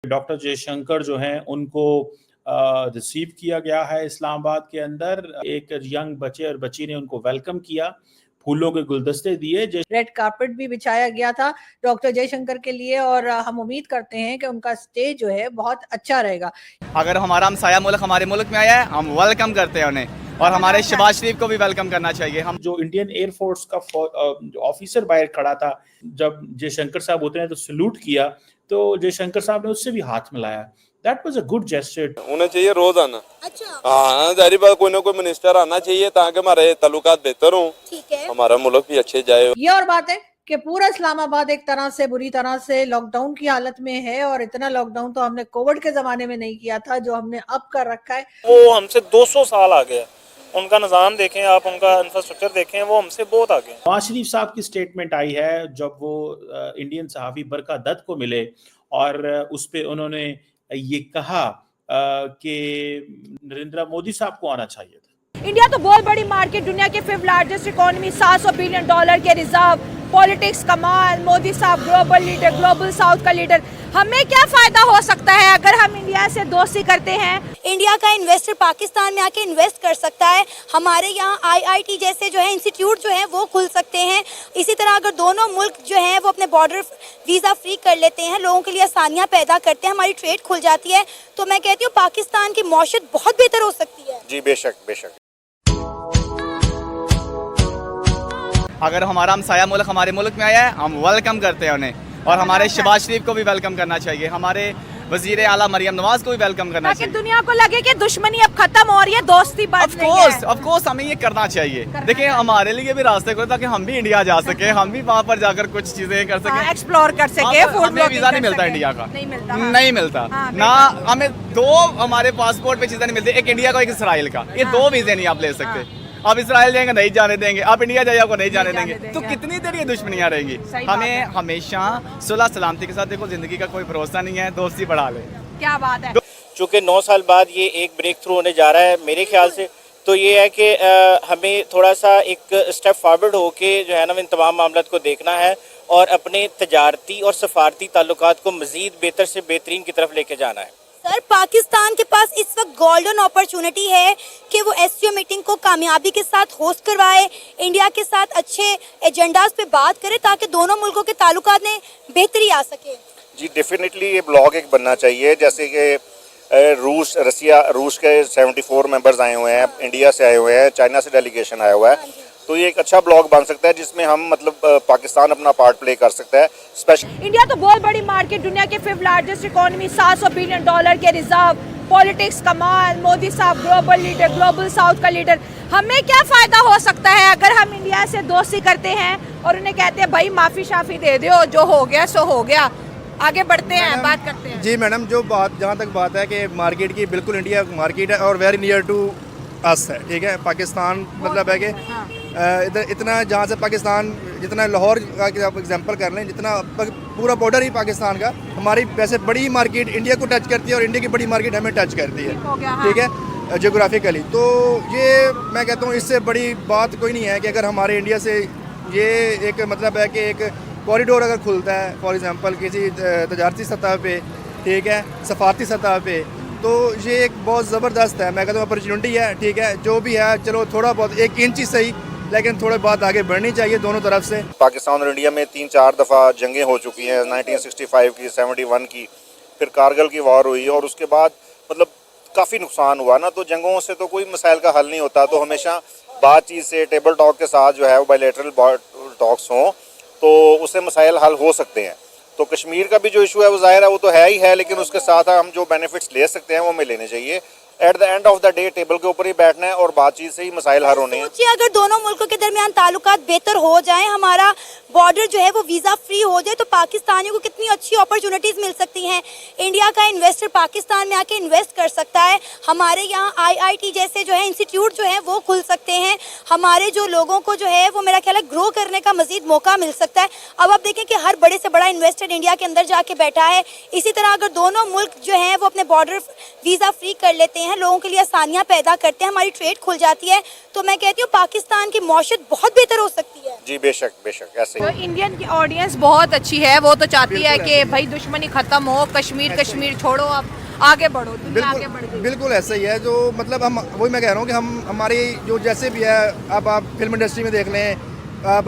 Doctor Jaishankar जो हैं उनको रिसीव किया गया है इस्लामाबाद के अंदर। एक यंग बच्चे और बच्ची ने उनको वेलकम किया, फूलों के गुलदस्ते दिए। रेड कार्पेट भी बिछाया गया था डॉक्टर जयशंकर के लिए और हम उम्मीद करते हैं कि उनका स्टे जो है बहुत अच्छा रहेगा। अगर हमारा हमसाया मुल्क हमारे मुल्क में आया है, हम वेलकम करते हैं उन्हें, और हमारे शहबाज शरीफ को भी वेलकम करना चाहिए। हम जो इंडियन एयरफोर्स का ऑफिसर बाहर खड़ा था, जब जयशंकर साहब उतरे तो सल्यूट किया, तो जयशंकर साहब ने उससे भी हाथ मिलाया। That was a good gesture. होना चाहिए रोज आना। अच्छा। हाँ, जारी बात, कोई ना कोई मिनिस्टर आना चाहिए ताकि हमारे ताल्लुकात बेहतर हों, ठीक है, हमारा मुल्क भी अच्छे जाए। ये और बात है कि पूरा इस्लामाबाद एक तरह से बुरी तरह से लॉकडाउन की हालत में है, और इतना लॉकडाउन तो हमने कोविड के जमाने में नहीं किया था जो हमने अब कर रखा है। वो हमसे 200 साल आगे है, उनका निज़ाम देखें आप, उनका इंफ्रास्ट्रक्चर देखें, वो हमसे बहुत आगे है। नवाज शरीफ साहब की स्टेटमेंट आई है जब वो इंडियन सहाफ़ी बरका दत्त को मिले, और उस पे उन्होंने ये कहा कि नरेंद्र मोदी साहब को आना चाहिए था। इंडिया तो बहुत बड़ी मार्केट, दुनिया के 5th लार्जेस्ट इकोनॉमी, $700 बिलियन के रिजर्व, पॉलिटिक्स कमाल, मोदी साहब ग्लोबल लीडर, ग्लोबल साउथ का लीडर। हमें क्या फायदा हो सकता है अगर हम इंडिया से दोस्ती करते हैं? इंडिया का इन्वेस्टर पाकिस्तान में आके इन्वेस्ट कर सकता है। हमारे यहाँ आईआईटी जैसे जो है इंस्टीट्यूट जो है वो खुल सकते हैं। इसी तरह अगर दोनों मुल्क जो हैं वो अपने बॉर्डर वीज़ा फ्री कर लेते हैं, लोगों के लिए आसानियाँ पैदा करते हैं, हमारी ट्रेड खुल जाती है, तो मैं कहती हूँ पाकिस्तान की मौशत बहुत बेहतर हो सकती है। जी बेशक बेशक। अगर हमारा हमसाया मुल्क हमारे मुल्क में आया है, हम वेलकम करते हैं उन्हें, और हमारे शहबाज शरीफ को भी वेलकम करना चाहिए, हमारे वजीर आला मरियम नवाज को भी वेलकम करना ताकि चाहिए। दुनिया को लगे कि दुश्मनी अब खत्म हो रही है, दोस्ती बढ़ रही है। ऑफ कोर्स हमें ये करना चाहिए। देखिए हमारे लिए भी रास्ते खोले ताकि हम भी इंडिया जा सके, हम भी वहाँ पर जाकर कुछ चीजें कर सके, एक्सप्लोर कर सके। हमें वीजा नहीं मिलता इंडिया का, नहीं मिलता ना, हमें 2 हमारे पासपोर्ट पे चीजें नहीं मिलती, एक इंडिया का एक इसराइल का, ये 2 वीजे नहीं आप ले सकते। आप इसराइल जाएंगे नहीं जाने देंगे, आप इंडिया जाइए आपको नहीं जाने देंगे, तो कितनी देर ये दुश्मनियां रहेंगी। हमें हमेशा सुलह सलामती के साथ, देखो जिंदगी का कोई भरोसा नहीं है, दोस्ती बढ़ा ले। क्या बात है। चूँकि 9 साल बाद ये एक ब्रेक थ्रू होने जा रहा है मेरे ख्याल से, तो ये है कि हमें थोड़ा सा एक स्टेप फॉरवर्ड होके जो है ना इन तमाम मामलों को देखना है और अपने तजारती और सफारती ताल्लुकात को मज़ीद बेहतर से बेहतरीन की तरफ लेके जाना है। सर, पाकिस्तान के पास इस वक्त गोल्डन अपॉर्चुनिटी है कि वो एससीओ मीटिंग को कामयाबी के साथ होस्ट करवाए, इंडिया के साथ अच्छे एजेंडाज पे बात करे ताकि दोनों मुल्कों के ताल्लुकात में बेहतरी आ सके। जी डेफिनेटली ये ब्लॉग एक बनना चाहिए, जैसे कि रूस के 74 मेंबर्स आए हुए हैं, इंडिया से आए हुए हैं, चाइना से डेलीगेशन आया हुआ है, तो ये एक अच्छा ब्लॉग बन सकता है जिसमें हम मतलब पाकिस्तान अपना पार्ट प्ले कर सकता है। स्पेशल इंडिया तो बहुत बड़ी मार्केट, दुनिया के 5th लार्जेस्ट इकोनॉमी, $700 बिलियन के रिजर्व, पॉलिटिक्स कमाल, मोदी साहब ग्लोबल लीडर, ग्लोबल साउथ का लीडर। हमें क्या फायदा हो सकता है अगर हम इंडिया से दोस्ती करते हैं और उन्हें कहते हैं भाई माफी शाफी दे दो, जो हो गया सो हो गया, आगे बढ़ते हैं, बात करते हैं। जी मैडम, जो बात जहाँ तक बात है कि मार्केट की, बिल्कुल इंडिया मार्केट है और वेरी नियर टू अस है, ठीक है। पाकिस्तान मतलब है कि इधर इतना, जहाँ से पाकिस्तान, जितना लाहौर का आप एग्जांपल कर लें, जितना पूरा बॉर्डर ही पाकिस्तान का, हमारी वैसे बड़ी मार्केट इंडिया को टच करती है और इंडिया की बड़ी मार्केट हमें टच करती है, ठीक है, जियोग्राफिकली। तो ये मैं कहता हूँ इससे बड़ी बात कोई नहीं है कि अगर हमारे इंडिया से ये एक मतलब है कि एक कॉरिडोर अगर खुलता है फॉर एग्जांपल किसी तजारती सतह पे, ठीक है, सफारती सतह पे, तो ये एक बहुत ज़बरदस्त है, मैं कहता हूँ अपॉर्चुनिटी है, ठीक है। जो भी है चलो थोड़ा बहुत 1 इंच ही सही, लेकिन थोड़ी बात आगे बढ़नी चाहिए दोनों तरफ से। पाकिस्तान और इंडिया में 3-4 दफ़ा जंगें हो चुकी हैं, 1965 की, 71 की, फिर कारगिल की वॉर हुई, और उसके बाद मतलब काफ़ी नुकसान हुआ ना, तो जंगों से तो कोई मसाइल का हल नहीं होता, तो हमेशा बातचीत से, टेबल टॉक के साथ जो है वो बायलैटरल टॉक्स हों तो उससे मसाइल हल हो सकते हैं। तो कश्मीर का भी जो इशू है वो ज़ाहिर है वो तो है ही है, लेकिन उसके साथ हम जो बेनिफिट्स ले सकते हैं वो हमें लेने चाहिए। At the end of the day table के ऊपर ही बैठना है और बातचीत से ही मसाइल हल होने हैं। सोचिए अगर दोनों मुल्कों के दरमियान ताल्लुकात बेहतर हो जाएं, हमारा बॉर्डर जो है वो वीज़ा फ्री हो जाए, तो पाकिस्तानियों को कितनी अच्छी अपॉर्चुनिटीज़ मिल सकती हैं। इंडिया का इन्वेस्टर पाकिस्तान में आके इन्वेस्ट कर सकता है, हमारे यहाँ आईआईटी जैसे जो है इंस्टीट्यूट जो है वो खुल सकते हैं, हमारे जो लोगों को जो है वो मेरा ख्याल है ग्रो करने का मजीद मौका मिल सकता है। अब आप देखें कि हर बड़े से बड़ा इन्वेस्टर इंडिया के अंदर जाके बैठा है। इसी तरह अगर दोनों मुल्क जो हैं वो अपने बॉर्डर वीज़ा फ्री कर लेते हैं, हैं, लोगों के लिए आसानियाँ पैदा करते हैं, हमारी ट्रेड खुल जाती है, तो मैं कहती हूँ पाकिस्तान की मौशत बहुत बेहतर हो सकती है। जी बेशक बेशक ऐसे तो ही। इंडियन की ऑडियंस बहुत अच्छी है, वो तो चाहती है कि भाई दुश्मनी खत्म हो, कश्मीर छोड़ो, अब आगे बढ़ो, दुनिया आगे बढ़ गई। बिल्कुल ऐसा ही है। जो मतलब हम वही मैं कह रहा हूँ कि हम हमारी जो जैसे भी है, अब आप फिल्म इंडस्ट्री में देख लें, आप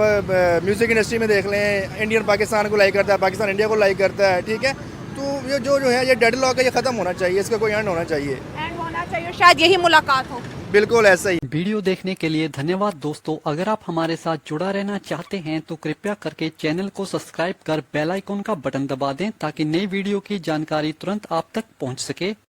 म्यूज़िक इंडस्ट्री में देख लें, इंडियन पाकिस्तान को लाइक करता है, पाकिस्तान इंडिया को लाइक करता है, ठीक है। तो ये जो है ये डेडलॉक है, ये ख़त्म होना चाहिए, इसका कोई एंड होना चाहिए, एंड होना चाहिए, शायद यही मुलाकात हो। बिल्कुल ऐसा ही। वीडियो देखने के लिए धन्यवाद दोस्तों। अगर आप हमारे साथ जुड़ा रहना चाहते हैं तो कृपया करके चैनल को सब्सक्राइब कर बेल आइकन का बटन दबा दें ताकि नई वीडियो की जानकारी तुरंत आप तक पहुंच सके।